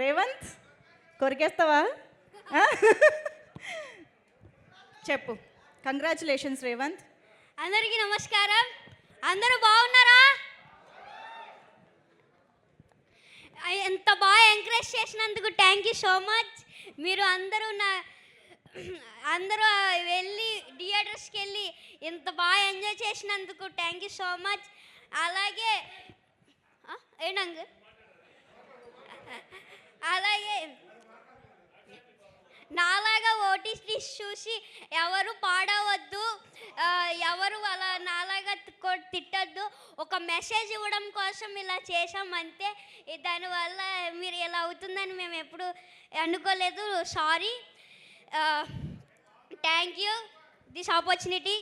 రేవంత్ కొరికేస్తావా? చెప్పు. కంగ్రాచులేషన్స్ రేవంత్. అందరికీ నమస్కారం. అందరూ బాగున్నారా? ఎంత బాగా ఎంకరేజ్ చేసినందుకు థ్యాంక్ యూ సో మచ్. మీరు అందరూ వెళ్ళి థియేటర్స్కి వెళ్ళి ఇంత బాగా ఎంజాయ్ చేసినందుకు థ్యాంక్ యూ సో మచ్. అలాగే ఏంటంగ్ అలాగే నాలాగా ఓటీటీ చూసి ఎవరు పాడవద్దు, ఎవరు అలా నాలాగా తిట్టద్దు. ఒక మెసేజ్ ఇవ్వడం కోసం ఇలా చేసామంతే. దానివల్ల మీరు ఇలా అవుతుందని మేము ఎప్పుడు అనుకోలేదు. Sorry. Thank you this opportunity.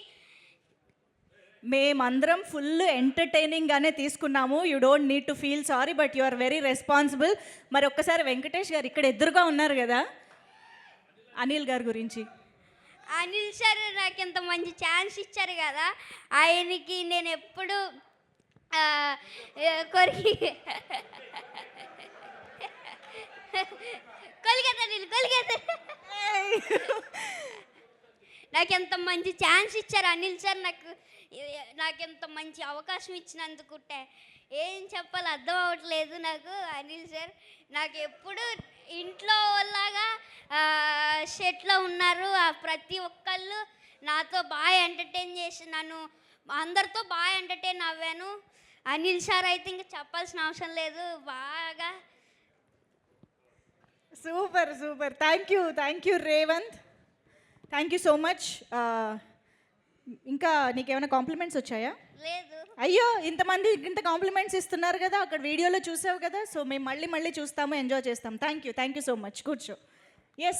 మేమందరం ఫుల్ ఎంటర్టైనింగ్గానే తీసుకున్నాము. You don't need to feel sorry, but you are very responsible. మరి ఒక్కసారి వెంకటేష్ గారు ఇక్కడ ఎదురుగా ఉన్నారు కదా, అనిల్ గారి గురించి. అనిల్ సార్ నాకు ఇంత మంచి ఛాన్స్ ఇచ్చారు కదా, ఆయనకి నేను ఎప్పుడు నాకు ఎంత మంచి ఛాన్స్ ఇచ్చారు అనిల్ సార్. నాకు ఎంత మంచి అవకాశం ఇచ్చినందుకు ఏం చెప్పాలి అర్థం అవ్వట్లేదు నాకు. అనిల్ సార్ నాకు ఎప్పుడు ఇంట్లో లాగా సెట్లో ఉన్నారు. ప్రతి ఒక్కళ్ళు నాతో బాగా ఎంటర్టైన్ చేసి నన్ను అందరితో బాగా ఎంటర్టైన్ అవ్వాను. అనిల్ సార్ అయితే ఇంకా చెప్పాల్సిన అవసరం లేదు. బాగా super super. Thank you Revanth. Thank you so much. ఇంకా నీకేమైనా కాంప్లిమెంట్స్ వచ్చాయా? లేదు. అయ్యో, ఇంత కాంప్లిమెంట్స్ ఇస్తున్నారు కదా, అక్కడ వీడియోలో చూసావు కదా. సో మేము మళ్ళీ చూస్తాము, ఎంజాయ్ చేస్తాం. Thank you so much. కూర్చో.